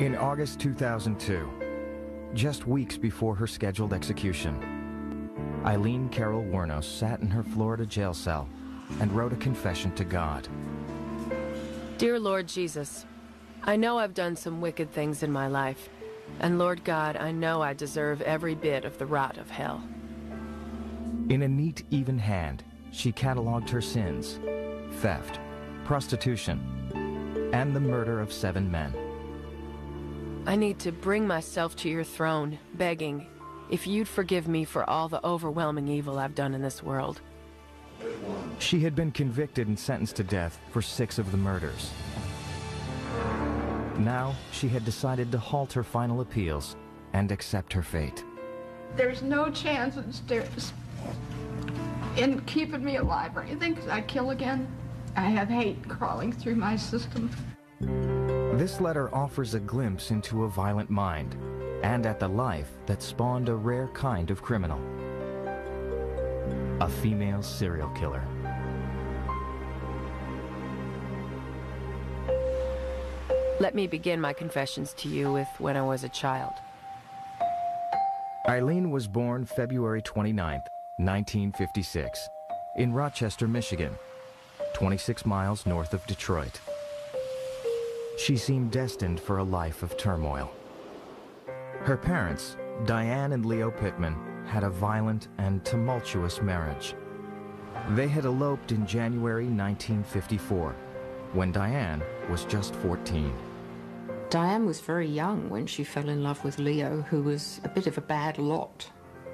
In August 2002, just weeks before her scheduled execution, Aileen Carol Wuornos sat in her Florida jail cell and wrote a confession to God. Dear Lord Jesus, I know I've done some wicked things in my life, and Lord God, I know I deserve every bit of the rot of hell. In a neat, even hand, she cataloged her sins: theft, prostitution, and the murder of 7 men. I need to bring myself to your throne, begging if you'd forgive me for all the overwhelming evil I've done in this world. She had been convicted and sentenced to death for 6 of the murders. Now, she had decided to halt her final appeals and accept her fate. There's no chance in keeping me alive or anything, because I'd kill again. I have hate crawling through my system. This letter offers a glimpse into a violent mind and at the life that spawned a rare kind of criminal: a female serial killer. Let me begin my confessions to you with when I was a child. Aileen was born February 29, 1956, in Rochester, Michigan, 26 miles north of Detroit. She seemed destined for a life of turmoil. Her parents, Diane and Leo Pittman, had a violent and tumultuous marriage. They had eloped in January 1954, when Diane was just 14. Diane was very young when she fell in love with Leo, who was a bit of a bad lot.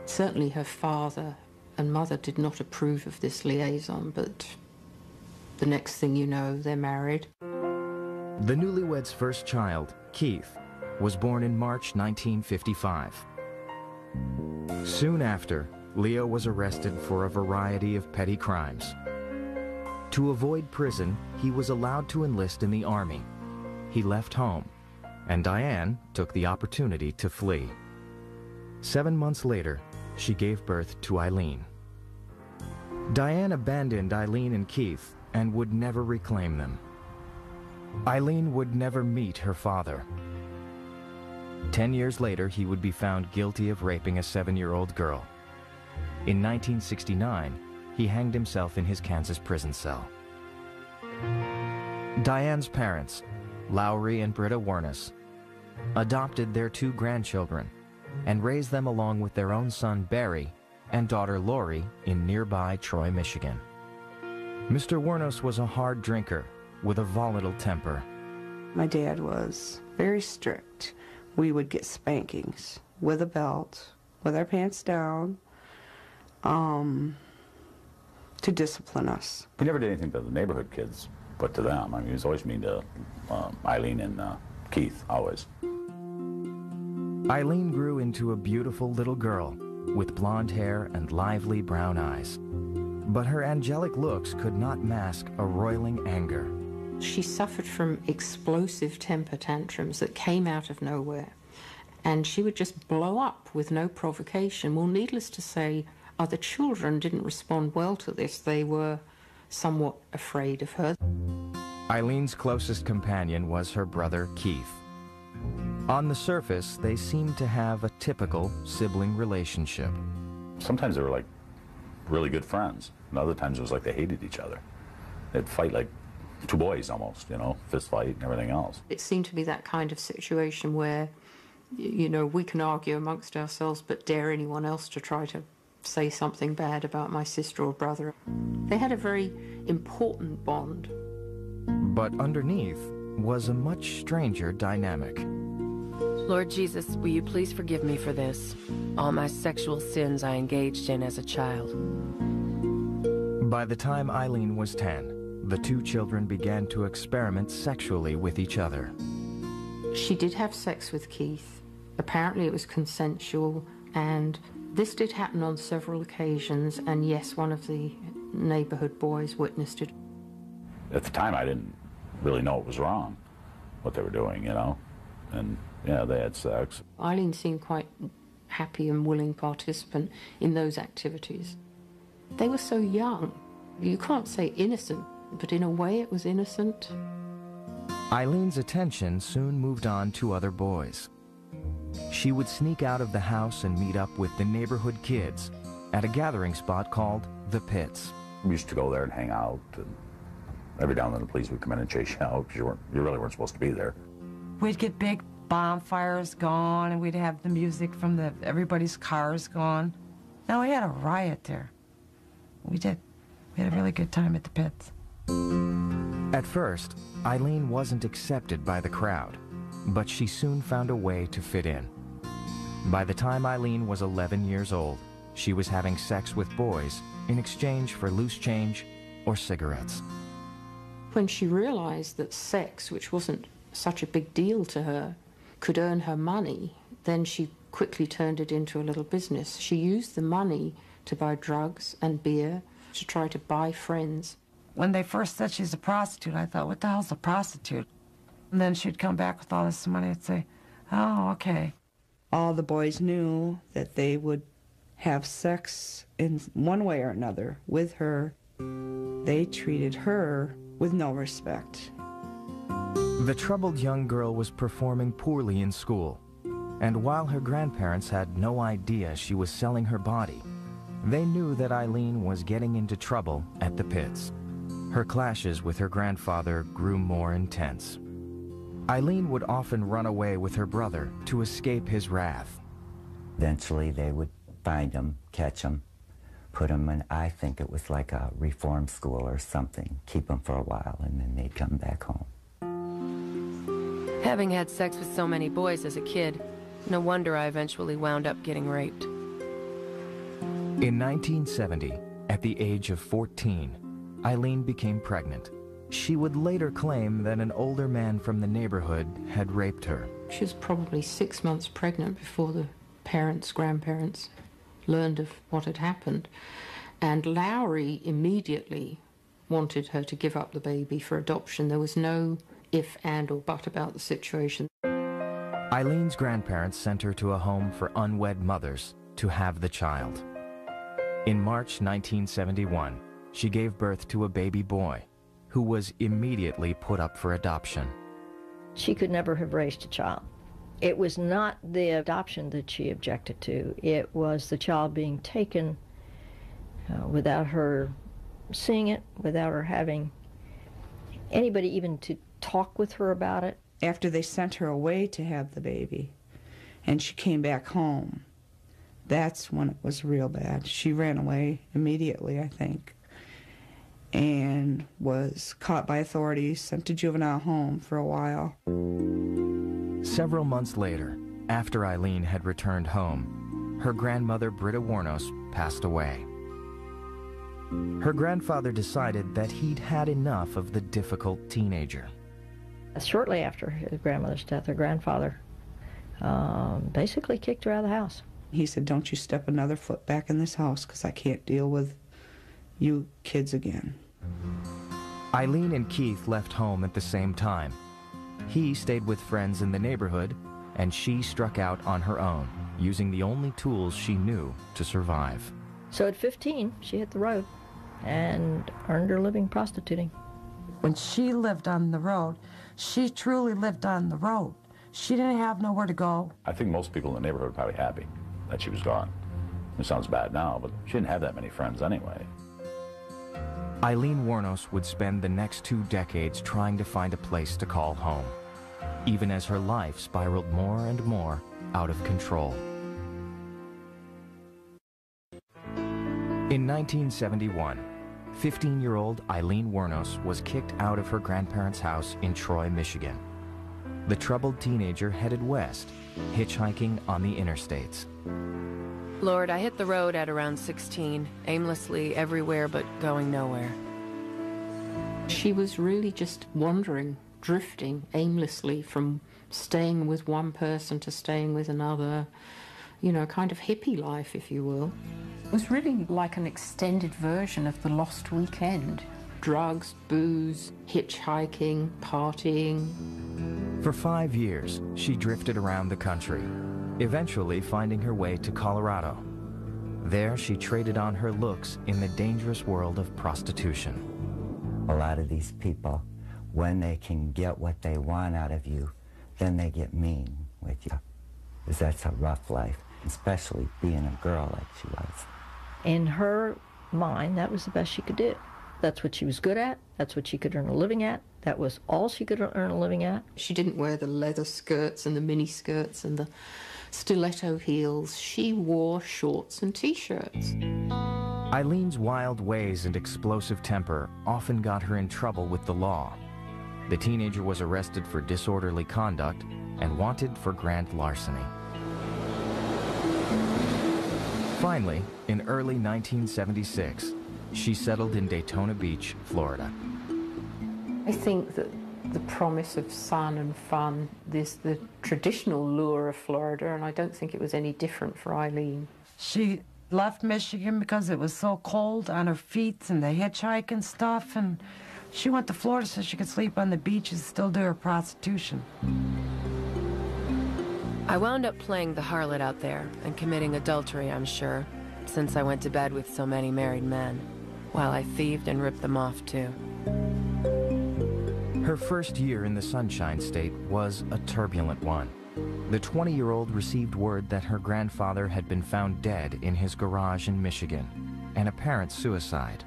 Certainly her father and mother did not approve of this liaison, but the next thing you know, they're married. The newlyweds' first child, Keith, was born in March 1955. Soon after, Leo was arrested for a variety of petty crimes. To avoid prison, he was allowed to enlist in the Army. He left home, and Diane took the opportunity to flee. 7 months later, she gave birth to Aileen. Diane abandoned Aileen and Keith and would never reclaim them. Aileen would never meet her father. 10 years later, he would be found guilty of raping a 7-year-old girl. In 1969, he hanged himself in his Kansas prison cell. Diane's parents, Lowry and Britta Wuornos, adopted their 2 grandchildren and raised them along with their own son Barry and daughter Lori in nearby Troy, Michigan. Mr. Wuornos was a hard drinker with a volatile temper. My dad was very strict. We would get spankings with a belt, with our pants down, to discipline us. He never did anything to the neighborhood kids, but to them. I mean, he was always mean to Aileen and Keith, always. Aileen grew into a beautiful little girl with blonde hair and lively brown eyes. But her angelic looks could not mask a roiling anger. She suffered from explosive temper tantrums that came out of nowhere, and she would just blow up with no provocation. Well, needless to say, other children didn't respond well to this. They were somewhat afraid of her. Aileen's closest companion was her brother Keith. On the surface, they seemed to have a typical sibling relationship. Sometimes they were like really good friends, and other times it was like they hated each other. They'd fight like 2 boys almost, you know, fist fight and everything else. It seemed to be that kind of situation where, you know, we can argue amongst ourselves, but dare anyone else to try to say something bad about my sister or brother. They had a very important bond. But underneath was a much stranger dynamic. Lord Jesus, will you please forgive me for this, all my sexual sins I engaged in as a child. By the time Aileen was 10, the 2 children began to experiment sexually with each other. She did have sex with Keith. Apparently it was consensual, and this did happen on several occasions, and yes, one of the neighborhood boys witnessed it. At the time, I didn't really know it was wrong, what they were doing, you know, and yeah, they had sex. Aileen seemed quite happy and willing participant in those activities. They were so young. You can't say innocent, but in a way it was innocent. Eileen's attention soon moved on to other boys. She would sneak out of the house and meet up with the neighborhood kids at a gathering spot called The Pits. We used to go there and hang out, and every now and then the police would come in and chase you out because you really weren't supposed to be there. We'd get big bonfires going, and we'd have the music from everybody's cars going. Now, we had a riot there. We did. We had a really good time at the Pits. At first, Aileen wasn't accepted by the crowd, but she soon found a way to fit in. By the time Aileen was 11 years old, she was having sex with boys in exchange for loose change or cigarettes. When she realized that sex, which wasn't such a big deal to her, could earn her money, then she quickly turned it into a little business. She used the money to buy drugs and beer, to try to buy friends. When they first said she's a prostitute, I thought, what the hell's a prostitute? And then she'd come back with all this money and say, oh, okay. All the boys knew that they would have sex in one way or another with her. They treated her with no respect. The troubled young girl was performing poorly in school, and while her grandparents had no idea she was selling her body, they knew that Aileen was getting into trouble at the Pits. Her clashes with her grandfather grew more intense. Aileen would often run away with her brother to escape his wrath. Eventually they would find him, catch him, put him in, I think it was like a reform school or something, keep him for a while, and then they'd come back home. Having had sex with so many boys as a kid, no wonder I eventually wound up getting raped. In 1970, at the age of 14, Aileen became pregnant. She would later claim that an older man from the neighborhood had raped her. She was probably 6 months pregnant before the grandparents learned of what had happened. And Lowry immediately wanted her to give up the baby for adoption. There was no if, and, or but about the situation. Eileen's grandparents sent her to a home for unwed mothers to have the child. In March 1971, she gave birth to a baby boy who was immediately put up for adoption. She could never have raised a child. It was not the adoption that she objected to. It was the child being taken without her seeing it, without her having anybody even to talk with her about it. After they sent her away to have the baby, and she came back home, that's when it was real bad. She ran away immediately, I think, and was caught by authorities, sent to juvenile home for a while. Several months later, after Aileen had returned home, her grandmother, Britta Wuornos, passed away. Her grandfather decided that he'd had enough of the difficult teenager. Shortly after his grandmother's death, her grandfather basically kicked her out of the house. He said, don't you step another foot back in this house, because I can't deal with you kids again. Aileen and Keith left home at the same time. He stayed with friends in the neighborhood, and she struck out on her own, using the only tools she knew to survive. So at 15, she hit the road and earned her living prostituting. When she lived on the road, she truly lived on the road. She didn't have nowhere to go. I think most people in the neighborhood were probably happy that she was gone. It sounds bad now, but she didn't have that many friends anyway. Aileen Wuornos would spend the next 2 decades trying to find a place to call home, even as her life spiraled more and more out of control. In 1971, 15-year-old Aileen Wuornos was kicked out of her grandparents' house in Troy, Michigan. The troubled teenager headed west, hitchhiking on the interstates. Lord, I hit the road at around 16, aimlessly everywhere but going nowhere. She was really just wandering, drifting aimlessly from staying with one person to staying with another, you know, kind of hippie life, if you will. It was really like an extended version of the Lost Weekend. Drugs, booze, hitchhiking, partying. For 5 years, she drifted around the country, eventually finding her way to Colorado. There, she traded on her looks in the dangerous world of prostitution. A lot of these people when they can get what they want out of you, then they get mean with you. Because that's a rough life, especially being a girl like she was. In her mind, that was the best she could do. That's what she was good at. That's what she could earn a living at. That was all she could earn a living at. She didn't wear the leather skirts and the mini skirts and the stiletto heels. She wore shorts and T-shirts. Eileen's wild ways and explosive temper often got her in trouble with the law. The teenager was arrested for disorderly conduct and wanted for grand larceny. Finally, in early 1976, she settled in Daytona Beach, Florida. I think that the promise of sun and fun is the traditional lure of Florida, and I don't think it was any different for Aileen. She left Michigan because it was so cold on her feet and the hitchhike and stuff, and she went to Florida so she could sleep on the beach and still do her prostitution. I wound up playing the harlot out there and committing adultery, I'm sure, since I went to bed with so many married men, while I thieved and ripped them off too. Her first year in the Sunshine State was a turbulent one. The 20-year-old received word that her grandfather had been found dead in his garage in Michigan, an apparent suicide.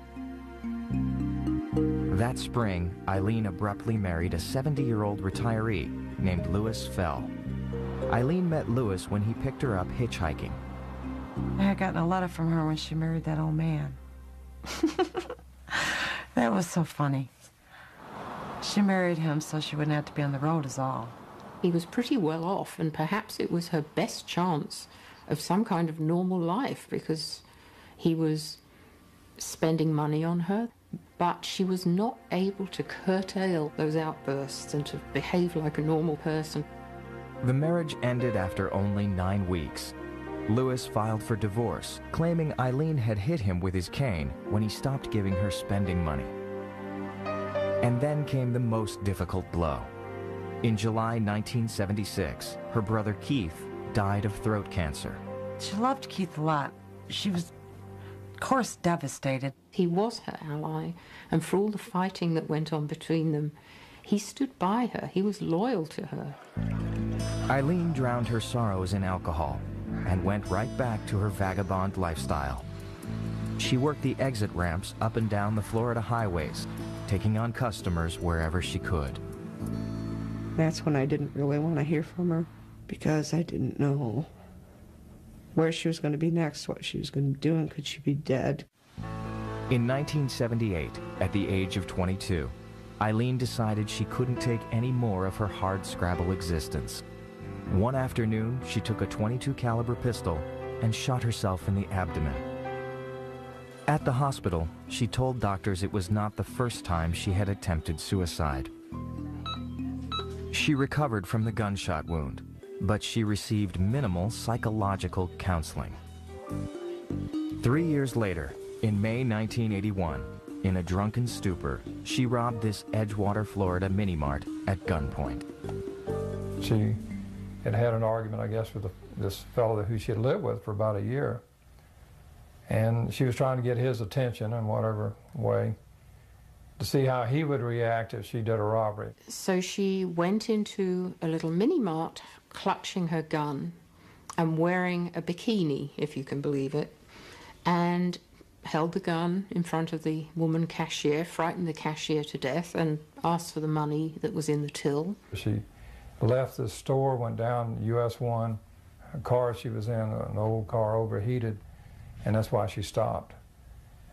That spring, Aileen abruptly married a 70-year-old retiree named Louis Fell. Aileen met Louis when he picked her up hitchhiking. I had gotten a letter from her when she married that old man. That was so funny. She married him so she wouldn't have to be on the road is all. He was pretty well off, and perhaps it was her best chance of some kind of normal life because he was spending money on her, but she was not able to curtail those outbursts and to behave like a normal person. The marriage ended after only 9 weeks. Louis filed for divorce, claiming Aileen had hit him with his cane when he stopped giving her spending money. And then came the most difficult blow. In July 1976, her brother Keith died of throat cancer. She loved Keith a lot. She was, of course, devastated. He was her ally, and for all the fighting that went on between them, he stood by her. He was loyal to her. Aileen drowned her sorrows in alcohol and went right back to her vagabond lifestyle. She worked the exit ramps up and down the Florida highways, taking on customers wherever she could. That's when I didn't really want to hear from her because I didn't know where she was going to be next, what she was going to do, and could she be dead. In 1978, at the age of 22, Aileen decided she couldn't take any more of her hard-scrabble existence. One afternoon, she took a .22 caliber pistol and shot herself in the abdomen. At the hospital, she told doctors it was not the first time she had attempted suicide. She recovered from the gunshot wound, but she received minimal psychological counseling. 3 years later, in May 1981, in a drunken stupor, she robbed this Edgewater, Florida mini-mart at gunpoint. She had an argument, I guess, with this fellow who she had lived with for about a year. And she was trying to get his attention in whatever way to see how he would react if she did a robbery. So she went into a little mini-mart, clutching her gun and wearing a bikini, if you can believe it, and held the gun in front of the woman cashier, frightened the cashier to death, and asked for the money that was in the till. She left the store, went down US 1, a car she was in, an old car, overheated, and that's why she stopped.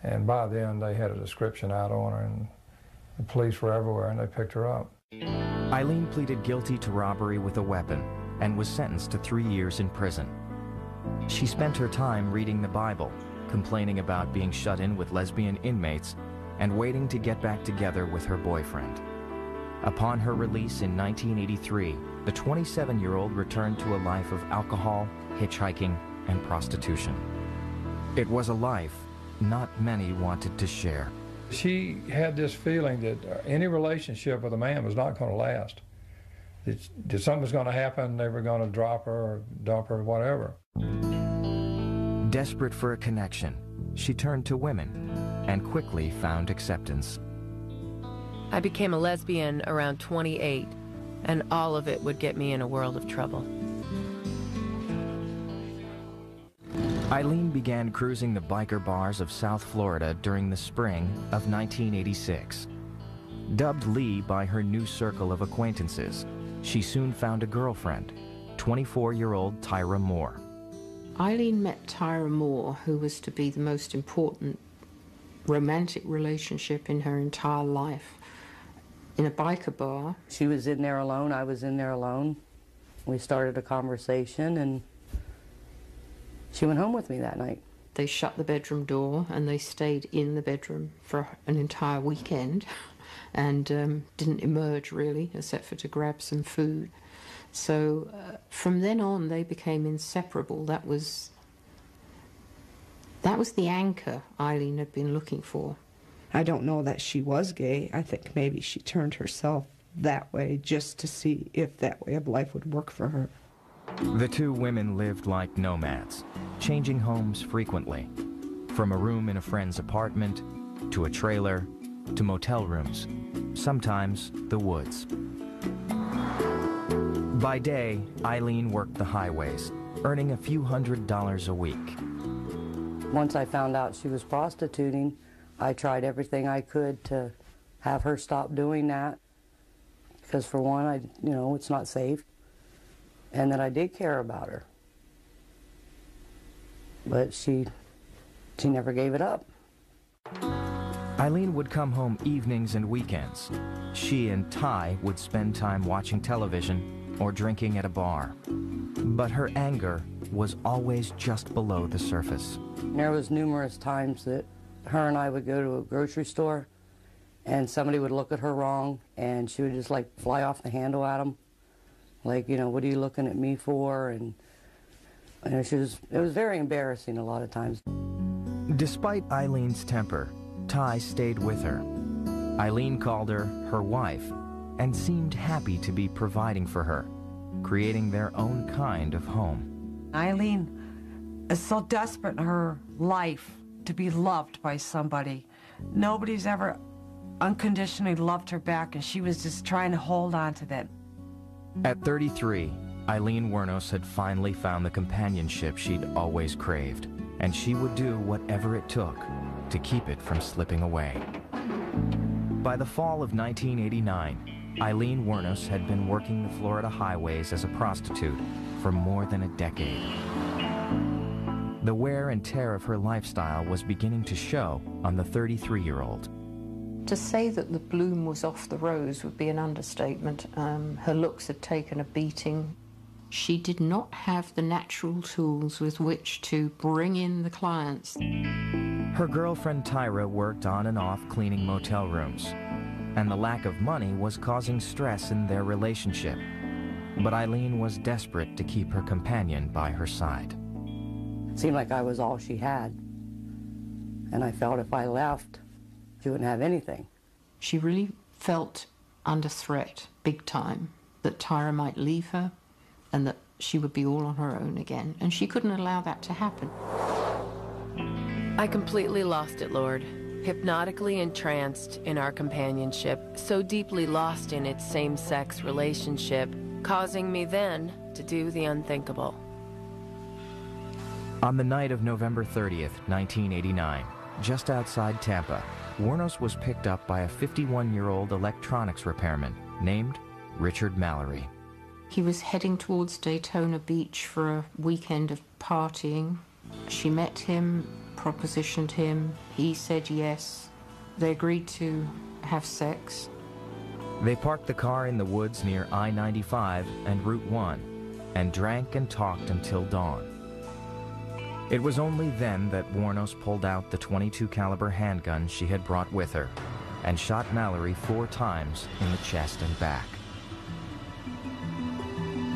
And by then, they had a description out on her, and the police were everywhere, and they picked her up. Aileen pleaded guilty to robbery with a weapon and was sentenced to 3 years in prison. She spent her time reading the Bible, complaining about being shut in with lesbian inmates, and waiting to get back together with her boyfriend. Upon her release in 1983, the 27-year-old returned to a life of alcohol, hitchhiking, and prostitution. It was a life not many wanted to share. She had this feeling that any relationship with a man was not going to last. That something was going to happen, they were going to drop her or dump her, whatever. Desperate for a connection, she turned to women and quickly found acceptance. I became a lesbian around 28, and all of it would get me in a world of trouble. Aileen began cruising the biker bars of South Florida during the spring of 1986. Dubbed Lee by her new circle of acquaintances, she soon found a girlfriend, 24-year-old Tyra Moore. Aileen met Tyra Moore, who was to be the most important romantic relationship in her entire life, in a biker bar. She was in there alone, I was in there alone. We started a conversation and she went home with me that night. They shut the bedroom door and they stayed in the bedroom for an entire weekend and didn't emerge really, except for to grab some food. So from then on they became inseparable. That was the anchor Aileen had been looking for. I don't know that she was gay. I think maybe she turned herself that way just to see if that way of life would work for her. The two women lived like nomads, changing homes frequently, from a room in a friend's apartment, to a trailer, to motel rooms, sometimes the woods. By day, Aileen worked the highways, earning a few $100s a week. Once I found out she was prostituting, I tried everything I could to have her stop doing that, because for one, it's not safe, and that I did care about her. But she never gave it up. Aileen would come home evenings and weekends. She and Ty would spend time watching television or drinking at a bar. But her anger was always just below the surface. There was numerous times that her and I would go to a grocery store and somebody would look at her wrong and she would just like fly off the handle at them. Like, what are you looking at me for? And it was very embarrassing a lot of times. Despite Eileen's temper, Ty stayed with her. Aileen called her wife, and seemed happy to be providing for her, creating their own kind of home. Aileen is so desperate in her life to be loved by somebody. Nobody's ever unconditionally loved her back, and she was just trying to hold on to that. At 33, Aileen Wuornos had finally found the companionship she'd always craved, and she would do whatever it took to keep it from slipping away. By the fall of 1989, Aileen Wuornos had been working the Florida highways as a prostitute for more than a decade. The wear and tear of her lifestyle was beginning to show on the 33-year-old. To say that the bloom was off the rose would be an understatement. Her looks had taken a beating. She did not have the natural tools with which to bring in the clients. Her girlfriend Tyra worked on and off cleaning motel rooms, and the lack of money was causing stress in their relationship. But Aileen was desperate to keep her companion by her side. It seemed like I was all she had, and I felt if I left, she wouldn't have anything. She really felt under threat, big time, that Tyra might leave her and that she would be all on her own again, and she couldn't allow that to happen. I completely lost it, Lord. Hypnotically entranced in our companionship, so deeply lost in its same-sex relationship, causing me then to do the unthinkable. On the night of November 30th, 1989, just outside Tampa, Wuornos was picked up by a 51-year-old electronics repairman named Richard Mallory. He was heading towards Daytona Beach for a weekend of partying. She met him, propositioned him. He said yes. They agreed to have sex. They parked the car in the woods near I-95 and Route 1 and drank and talked until dawn. It was only then that Wuornos pulled out the .22 caliber handgun she had brought with her and shot Mallory 4 times in the chest and back.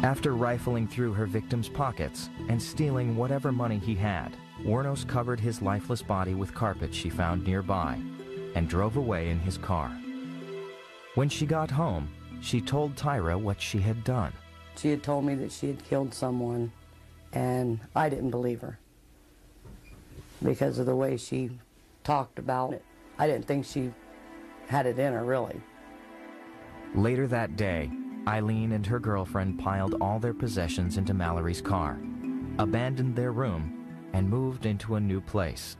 After rifling through her victim's pockets and stealing whatever money he had, Wuornos covered his lifeless body with carpet she found nearby and drove away in his car. When she got home, she told Tyra what she had done. She had told me that she had killed someone, and I didn't believe her because of the way she talked about it. I didn't think she had it in her, really. Later that day, Aileen and her girlfriend piled all their possessions into Mallory's car, abandoned their room, and moved into a new place.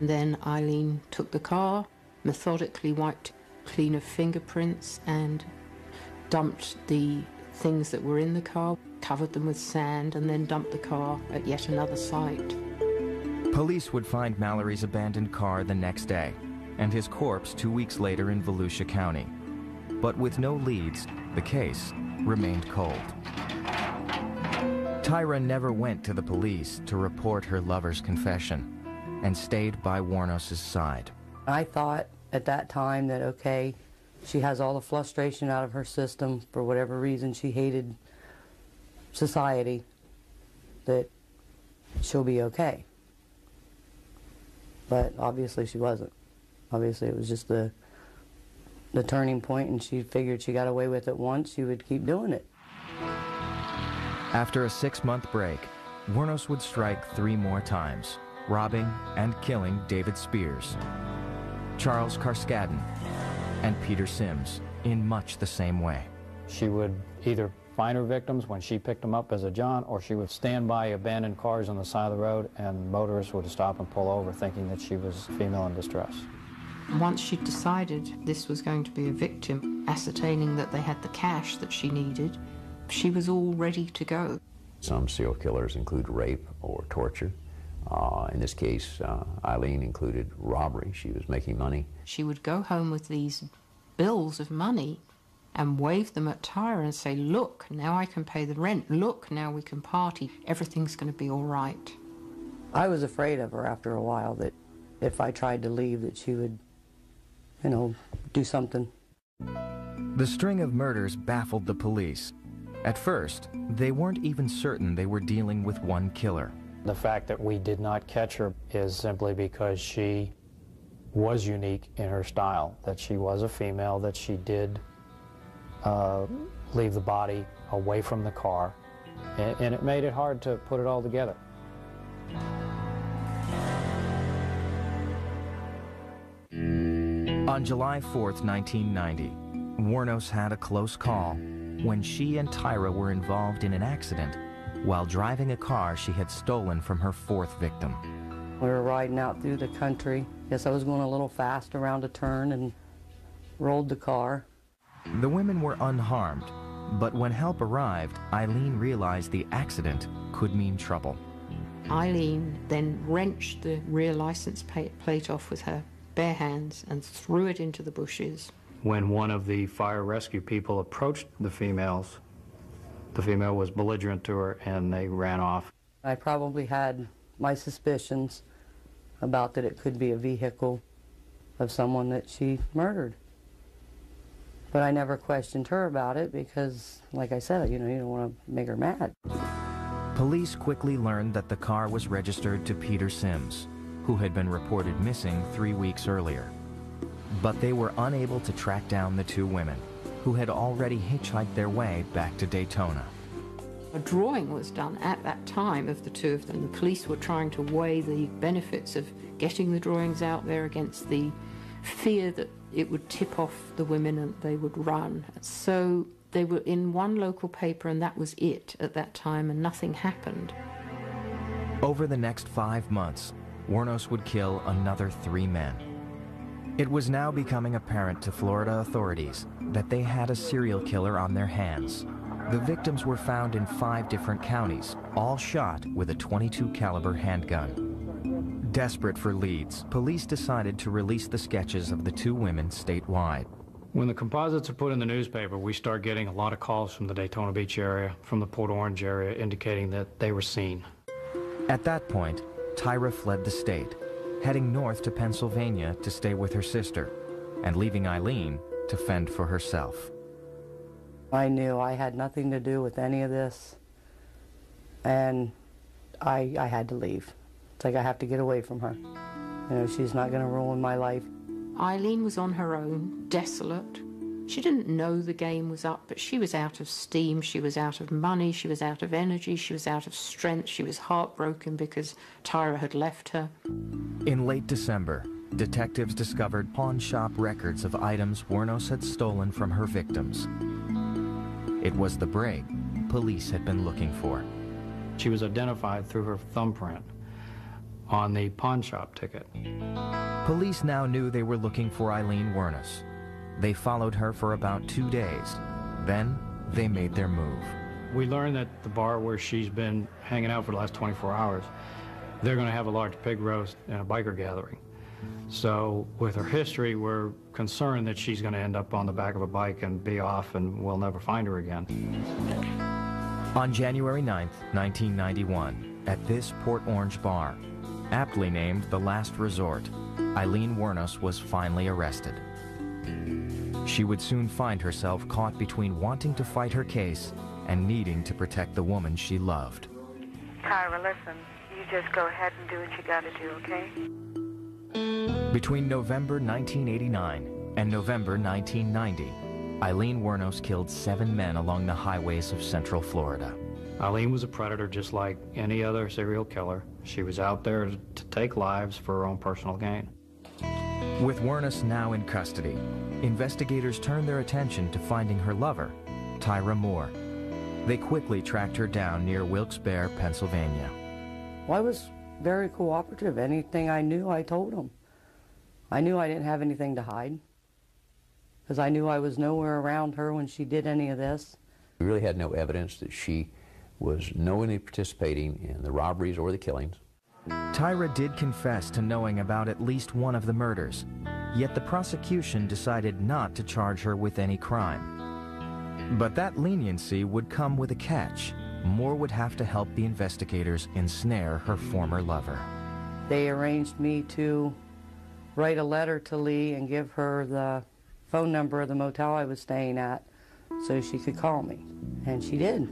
Then Aileen took the car, methodically wiped clean of fingerprints, and dumped the things that were in the car, covered them with sand, and then dumped the car at yet another site. Police would find Mallory's abandoned car the next day, and his corpse 2 weeks later in Volusia County. But with no leads, the case remained cold. Tyra never went to the police to report her lover's confession and stayed by Wuornos' side. I thought at that time that, okay, she has all the frustration out of her system for whatever reason she hated society, that she'll be okay. But obviously she wasn't. Obviously it was just the turning point, and she figured she got away with it once, she would keep doing it. After a 6-month break, Wuornos would strike 3 more times, robbing and killing David Spears, Charles Carskadden, and Peter Sims in much the same way. She would either find her victims when she picked them up as a John, or she would stand by abandoned cars on the side of the road and motorists would stop and pull over thinking that she was a female in distress. Once she'd decided this was going to be a victim, ascertaining that they had the cash that she needed, she was all ready to go. Some serial killers include rape or torture. In this case, Aileen included robbery. She was making money. She would go home with these bills of money and wave them at Tyra and say, look, now I can pay the rent. Look, now we can party. Everything's going to be all right. I was afraid of her after a while, that if I tried to leave, that she would, you know, do something. The string of murders baffled the police. At first, they weren't even certain they were dealing with one killer. The fact that we did not catch her is simply because she was unique in her style, that she was a female, that she did leave the body away from the car, and it made it hard to put it all together. On July 4th, 1990, Wuornos had a close call when she and Tyra were involved in an accident while driving a car she had stolen from her 4th victim. We were riding out through the country. Guess I was going a little fast around a turn and rolled the car. The women were unharmed, but when help arrived, Aileen realized the accident could mean trouble. Aileen then wrenched the rear license plate off with her bare hands and threw it into the bushes. When one of the fire rescue people approached the females, the female was belligerent to her and they ran off. I probably had my suspicions about that it could be a vehicle of someone that she murdered. But I never questioned her about it because, like I said, you know, you don't want to make her mad. Police quickly learned that the car was registered to Peter Sims, who had been reported missing 3 weeks earlier. But they were unable to track down the 2 women, who had already hitchhiked their way back to Daytona. A drawing was done at that time of the 2 of them. The police were trying to weigh the benefits of getting the drawings out there against the fear that it would tip off the women and they would run. So they were in one local paper and that was it at that time, and nothing happened. Over the next 5 months, Wuornos would kill another 3 men. It was now becoming apparent to Florida authorities that they had a serial killer on their hands. The victims were found in 5 different counties, all shot with a .22 caliber handgun. Desperate for leads, police decided to release the sketches of the 2 women statewide. When the composites are put in the newspaper, we start getting a lot of calls from the Daytona Beach area, from the Port Orange area, indicating that they were seen. At that point, Tyra fled the state, heading north to Pennsylvania to stay with her sister, and leaving Aileen to fend for herself. I knew I had nothing to do with any of this, and I had to leave. It's like I have to get away from her. You know, she's not going to ruin my life. Aileen was on her own, desolate. She didn't know the game was up, but she was out of steam, she was out of money, she was out of energy, she was out of strength, she was heartbroken because Tyra had left her. In late December, detectives discovered pawn shop records of items Wuornos had stolen from her victims. It was the braid police had been looking for. She was identified through her thumbprint on the pawn shop ticket. Police now knew they were looking for Aileen Wuornos. They followed her for about 2 days. Then they made their move. We learned that the bar where she's been hanging out for the last 24 hours, they're going to have a large pig roast and a biker gathering. So with her history, we're concerned that she's going to end up on the back of a bike and be off and we'll never find her again. On January 9th, 1991, at this Port Orange bar, aptly named The Last Resort, Aileen Wuornos was finally arrested. She would soon find herself caught between wanting to fight her case and needing to protect the woman she loved. Tyra, listen, you just go ahead and do what you gotta do, okay? Between November 1989 and November 1990, Aileen Wuornos killed 7 men along the highways of Central Florida. Aileen was a predator just like any other serial killer. She was out there to take lives for her own personal gain. With Wuornos now in custody, investigators turned their attention to finding her lover, Tyra Moore. They quickly tracked her down near Wilkes-Barre, Pennsylvania. Well, I was very cooperative. Anything I knew, I told him. I knew I didn't have anything to hide, because I knew I was nowhere around her when she did any of this. We really had no evidence that she was knowingly participating in the robberies or the killings. Tyra did confess to knowing about at least one of the murders, yet the prosecution decided not to charge her with any crime. But that leniency would come with a catch. Moore would have to help the investigators ensnare her former lover. They arranged me to write a letter to Lee and give her the phone number of the motel I was staying at so she could call me, and she did.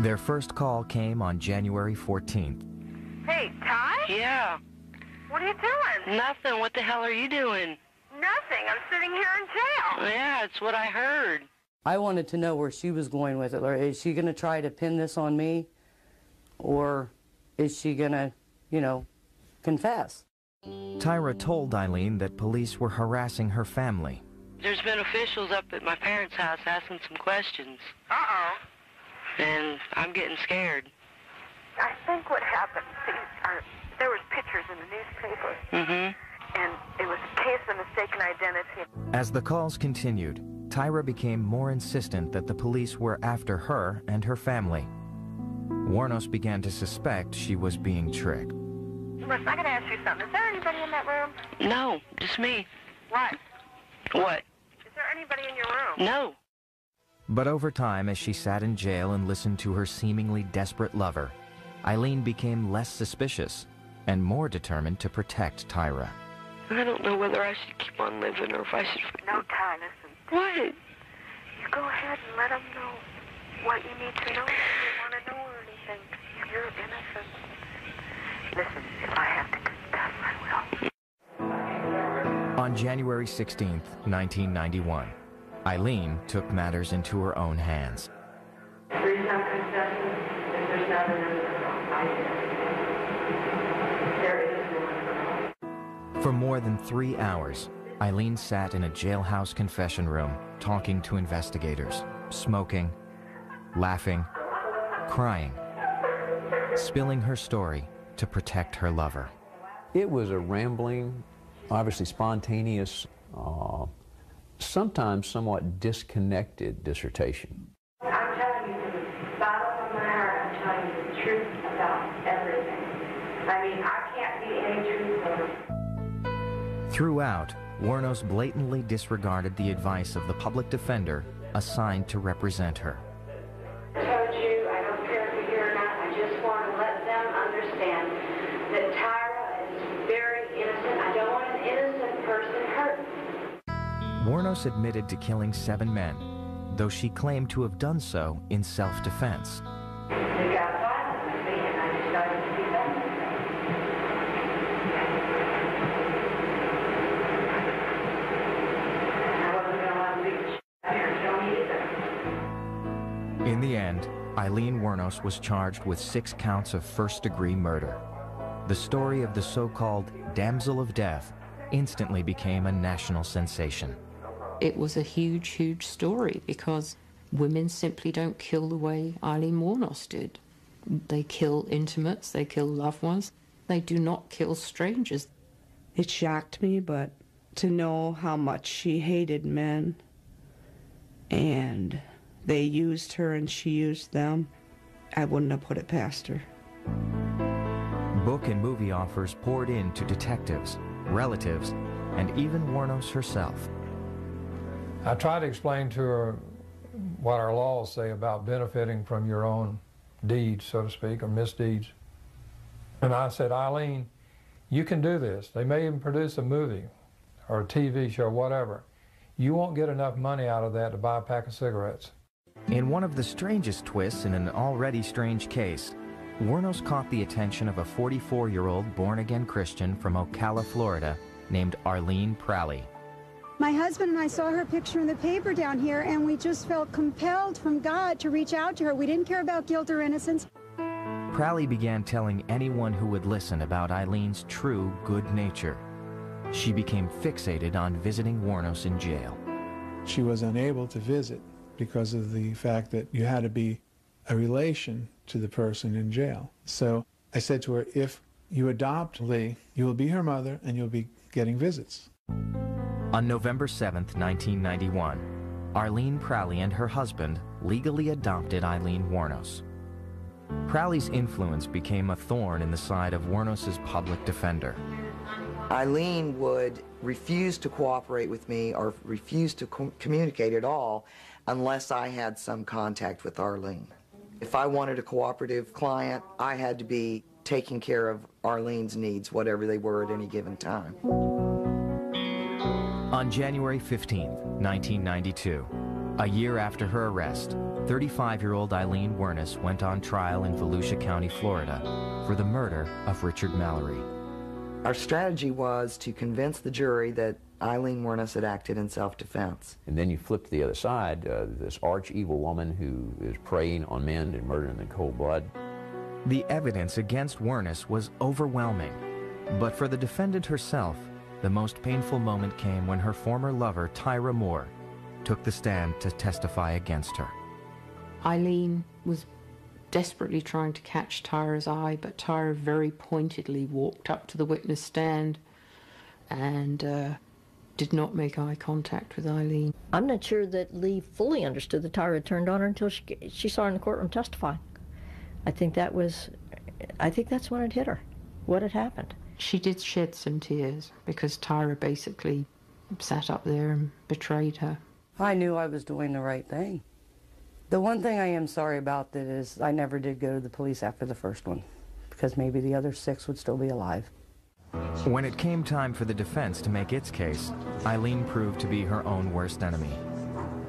Their first call came on January 14th. Hey, Ty? Yeah. What are you doing? Nothing. What the hell are you doing? Nothing. I'm sitting here in jail. Yeah, it's what I heard. I wanted to know where she was going with it. Or is she going to try to pin this on me? Or is she going to, confess? Tyra told Aileen that police were harassing her family. There's been officials up at my parents' house asking some questions. Uh-oh. And I'm getting scared. I think what happened, there was pictures in the newspaper. Mm-hmm. And it was a case of mistaken identity. As the calls continued, Tyra became more insistent that the police were after her and her family. Wuornos began to suspect she was being tricked. Listen, I gotta ask you something. Is there anybody in that room? No, just me. What? What? Is there anybody in your room? No. But over time, as she sat in jail and listened to her seemingly desperate lover, Aileen became less suspicious and more determined to protect Tyra. I don't know whether I should keep on living or if I should... No, Ty, listen. What? You go ahead and let them know what you need to know if you want to know or anything. You're innocent. Listen, if I have to confess, I will. On January 16th, 1991, Aileen took matters into her own hands. For more than 3 hours, Aileen sat in a jailhouse confession room talking to investigators, smoking, laughing, crying, spilling her story to protect her lover. It was a rambling, obviously spontaneous, sometimes somewhat disconnected dissertation. I'm telling you from the bottom of my heart, I'm telling you the truth about everything. I mean, I can't be any truthful. Throughout, Wuornos blatantly disregarded the advice of the public defender assigned to represent her. I told you, I don't care if you're here or not, I just want to let them understand that Tyra is very innocent. I don't want an innocent person hurt. Wuornos admitted to killing 7 men, though she claimed to have done so in self-defense. They got violent with me and I decided to be done with them. I wasn't going to let them beat the shit out of her, don't either. In the end, Aileen Wuornos was charged with 6 counts of first-degree murder. The story of the so-called damsel of death instantly became a national sensation. It was a huge, huge story because women simply don't kill the way Aileen Wuornos did. They kill intimates, they kill loved ones. They do not kill strangers. It shocked me, but to know how much she hated men and they used her and she used them, I wouldn't have put it past her. Book and movie offers poured in to detectives, relatives, and even Wuornos herself. I tried to explain to her what our laws say about benefiting from your own deeds, so to speak, or misdeeds. And I said, Aileen, you can do this. They may even produce a movie or a TV show, whatever. You won't get enough money out of that to buy a pack of cigarettes. In one of the strangest twists in an already strange case, Wuornos caught the attention of a 44-year-old born-again Christian from Ocala, Florida, named Aileen Pralley. My husband and I saw her picture in the paper down here, and we just felt compelled from God to reach out to her. We didn't care about guilt or innocence. Pralley began telling anyone who would listen about Aileen's true good nature. She became fixated on visiting Wuornos in jail. She was unable to visit because of the fact that you had to be a relation to the person in jail. So I said to her, if you adopt Lee, you will be her mother and you'll be getting visits. On November 7th, 1991, Aileen Pralley and her husband legally adopted Aileen Wuornos. Pralley's influence became a thorn in the side of Wuornos' public defender. Aileen would refuse to cooperate with me or refuse to communicate at all unless I had some contact with Aileen. If I wanted a cooperative client, I had to be taking care of Arlene's needs, whatever they were at any given time. On January 15, 1992, a year after her arrest, 35-year-old Aileen Wuornos went on trial in Volusia County, Florida, for the murder of Richard Mallory. Our strategy was to convince the jury that Aileen Wuornos had acted in self-defense. And then you flip to the other side, this arch-evil woman who is preying on men and murdering them in cold blood. The evidence against Wuornos was overwhelming, but for the defendant herself, the most painful moment came when her former lover, Tyra Moore, took the stand to testify against her. Aileen was desperately trying to catch Tyra's eye, but Tyra very pointedly walked up to the witness stand and did not make eye contact with Aileen. I'm not sure that Lee fully understood that Tyra had turned on her until she saw her in the courtroom testify. I think that's when it hit her, what had happened. She did shed some tears because Tyra basically sat up there and betrayed her. I knew I was doing the right thing. The one thing I am sorry about that is I never did go to the police after the first one, because maybe the other 6 would still be alive. When it came time for the defense to make its case, Aileen proved to be her own worst enemy.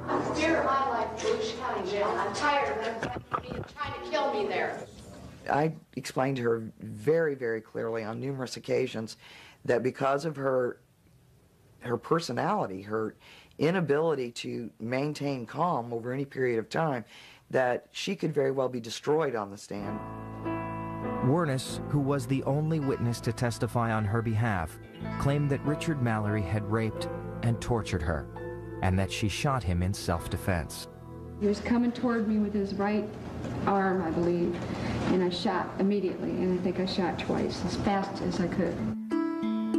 I'm scared of my life in Volusia County Jail. I'm tired of them trying to kill me there. I explained to her very, very clearly on numerous occasions that because of her personality, her inability to maintain calm over any period of time, that she could very well be destroyed on the stand. Wuornos, who was the only witness to testify on her behalf, claimed that Richard Mallory had raped and tortured her, and that she shot him in self-defense. He was coming toward me with his right arm, I believe, and I shot immediately, and I think I shot twice, as fast as I could.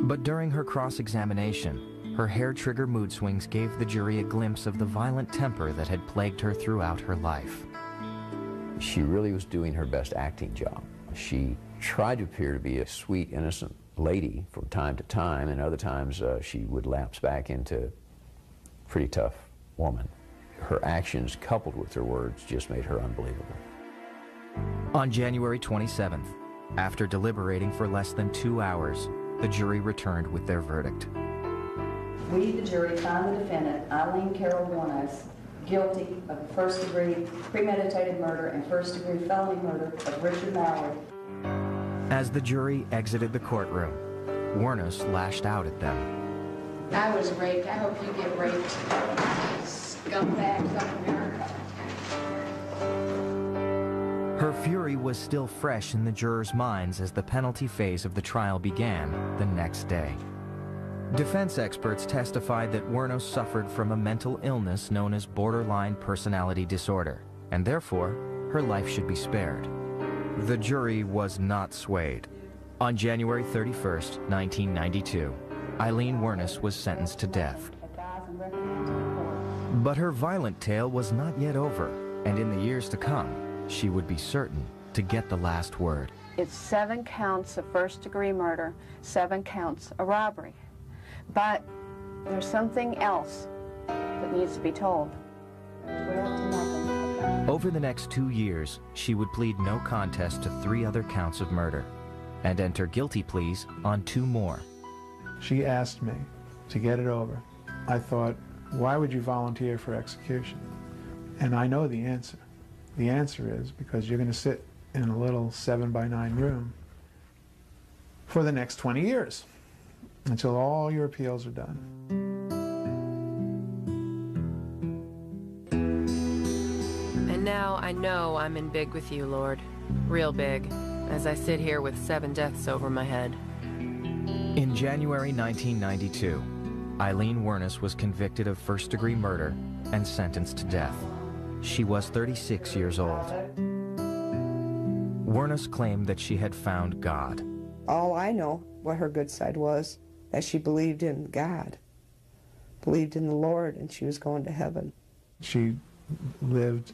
But during her cross-examination, her hair-trigger mood swings gave the jury a glimpse of the violent temper that had plagued her throughout her life. She really was doing her best acting job. She tried to appear to be a sweet, innocent lady from time to time, and other times she would lapse back into a pretty tough woman. Her actions, coupled with her words, just made her unbelievable. On January 27th, after deliberating for less than 2 hours, the jury returned with their verdict. We, the jury, find the defendant, Aileen Carol Wuornos, guilty of first-degree premeditated murder and first-degree felony murder of Richard Mallory. As the jury exited the courtroom, Wuornos lashed out at them. I was raped. I hope you get raped. Scumbags of America. Her fury was still fresh in the jurors' minds as the penalty phase of the trial began the next day. Defense experts testified that Wuornos suffered from a mental illness known as borderline personality disorder, and therefore, her life should be spared. The jury was not swayed. On January 31st, 1992, Aileen Wuornos was sentenced to death. But her violent tale was not yet over, and in the years to come, she would be certain to get the last word. It's 7 counts of first-degree murder, 7 counts of robbery. But there's something else that needs to be told. Over the next 2 years, she would plead no contest to 3 other counts of murder and enter guilty pleas on 2 more. She asked me to get it over. I thought, why would you volunteer for execution? And I know the answer. The answer is because you're going to sit in a little 7-by-9 room for the next 20 years until all your appeals are done. And now I know I'm in big with you, Lord. Real big, as I sit here with 7 deaths over my head. In January 1992, Aileen Wuornos was convicted of first-degree murder and sentenced to death. She was 36 years old. Wuornos claimed that she had found God. All I know what her good side was, that she believed in God, believed in the Lord, and she was going to heaven. She lived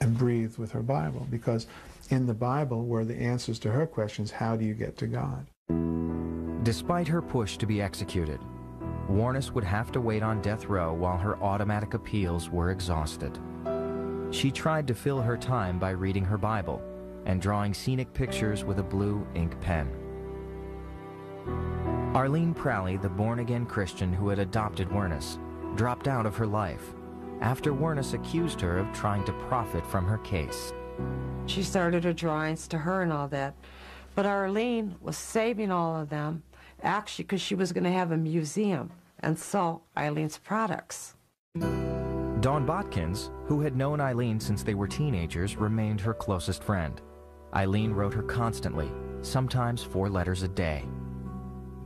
and breathed with her Bible, because in the Bible were the answers to her questions, how do you get to God? Despite her push to be executed, Wuornos would have to wait on death row while her automatic appeals were exhausted. She tried to fill her time by reading her Bible and drawing scenic pictures with a blue ink pen. Arlene Prowley, the born-again Christian who had adopted Wuornos, dropped out of her life after Wuornos accused her of trying to profit from her case. She started her drawings to her and all that. But Arlene was saving all of them, actually, because she was going to have a museum and sell Eileen's products. Dawn Botkins, who had known Aileen since they were teenagers, remained her closest friend. Aileen wrote her constantly, sometimes 4 letters a day.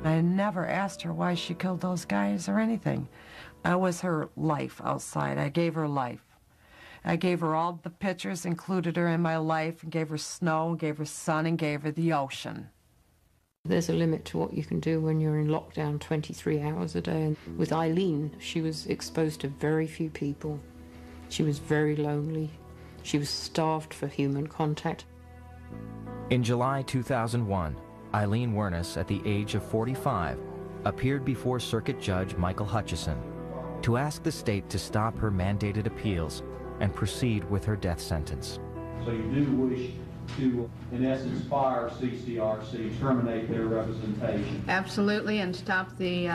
I never asked her why she killed those guys or anything. I was her life outside. I gave her life. I gave her all the pictures, included her in my life, and gave her snow, gave her sun, and gave her the ocean. There's a limit to what you can do when you're in lockdown 23 hours a day. And with Aileen, she was exposed to very few people. She was very lonely. She was starved for human contact. In July 2001, Aileen Wuornos, at the age of 45, appeared before Circuit Judge Michael Hutchison to ask the state to stop her mandated appeals and proceed with her death sentence. So you do wish to, in essence, fire CCRC, terminate their representation? Absolutely, and stop the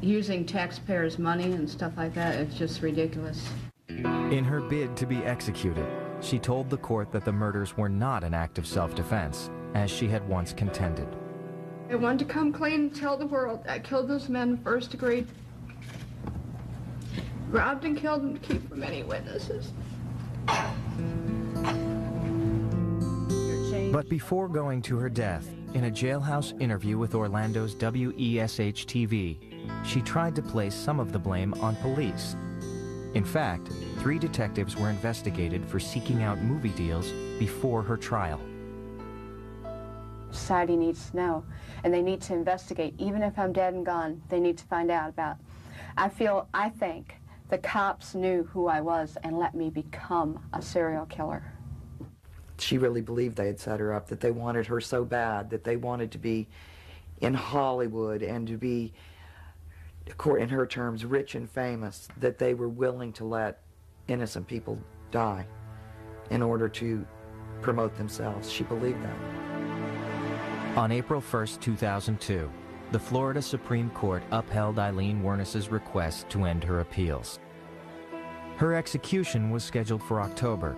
using taxpayers' money and stuff like that. It's just ridiculous. In her bid to be executed, she told the court that the murders were not an act of self-defense, as she had once contended. I wanted to come clean and tell the world I killed those men first degree. Robbed and killed them to keep from any witnesses. But before going to her death, in a jailhouse interview with Orlando's WESH-TV, she tried to place some of the blame on police. In fact, 3 detectives were investigated for seeking out movie deals before her trial. Society needs to know, and they need to investigate. Even if I'm dead and gone, they need to find out about. I think the cops knew who I was and let me become a serial killer. She really believed they had set her up, that they wanted her so bad, that they wanted to be in Hollywood and to be, in her terms, rich and famous, that they were willing to let innocent people die in order to promote themselves. She believed that. On April 1st, 2002, the Florida Supreme Court upheld Aileen Wuornos' request to end her appeals. Her execution was scheduled for October.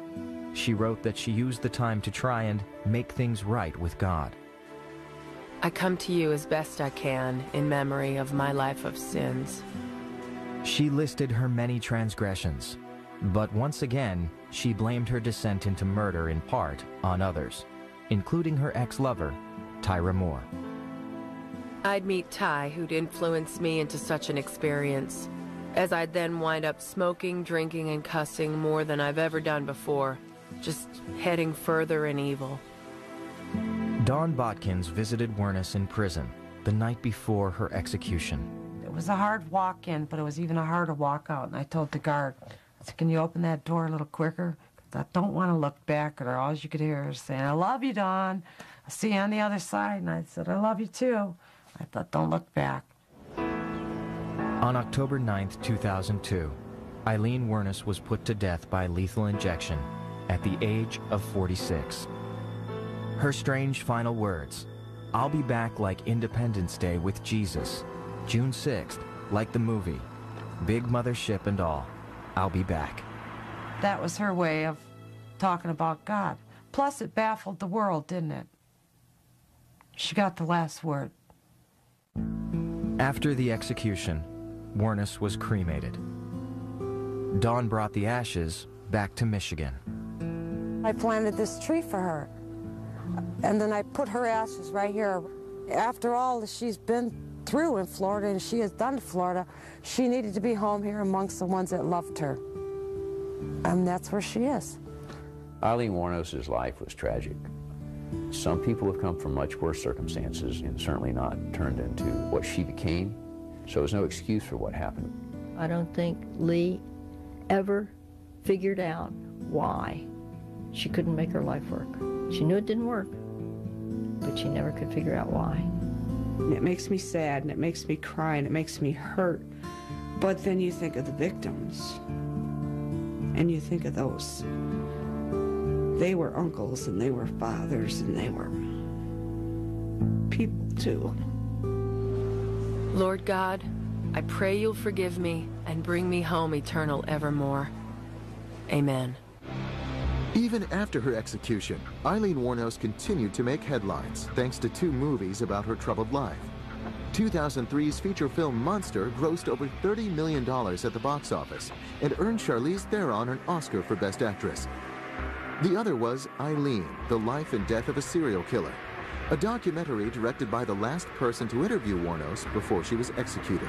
She wrote that she used the time to try and make things right with God. I come to you as best I can in memory of my life of sins. She listed her many transgressions, but once again, she blamed her descent into murder in part on others, including her ex-lover, Tyra Moore. I'd meet Ty, who'd influenced me into such an experience, as I'd then wind up smoking, drinking, and cussing more than I've ever done before, just heading further in evil. Dawn Botkins visited Wuornos in prison the night before her execution. It was a hard walk in, but it was even a harder walk out. And I told the guard, I said, can you open that door a little quicker? Because I don't want to look back, or all you could hear is saying, I love you, Dawn. I'll see you on the other side. And I said, I love you too. I thought, don't look back. On October 9th, 2002, Aileen Wuornos was put to death by lethal injection at the age of 46. Her strange final words, I'll be back like Independence Day with Jesus, June 6th, like the movie, big mothership and all, I'll be back. That was her way of talking about God. Plus, it baffled the world, didn't it? She got the last word. After the execution, Wuornos was cremated. Dawn brought the ashes back to Michigan. I planted this tree for her, and then I put her ashes right here. After all that she's been through in Florida and she has done to Florida, she needed to be home here amongst the ones that loved her. And that's where she is. Aileen Wuornos' life was tragic. Some people have come from much worse circumstances and certainly not turned into what she became, so there's no excuse for what happened. I don't think Lee ever figured out why she couldn't make her life work. She knew it didn't work, but she never could figure out why. It makes me sad, and it makes me cry, and it makes me hurt. But then you think of the victims, and you think of those. They were uncles, and they were fathers, and they were people, too. Lord God, I pray you'll forgive me and bring me home eternal evermore. Amen. Even after her execution, Aileen Wuornos continued to make headlines thanks to 2 movies about her troubled life. 2003's feature film Monster grossed over $30 million at the box office and earned Charlize Theron an Oscar for Best Actress. The other was Aileen, The Life and Death of a Serial Killer, a documentary directed by the last person to interview Wuornos before she was executed.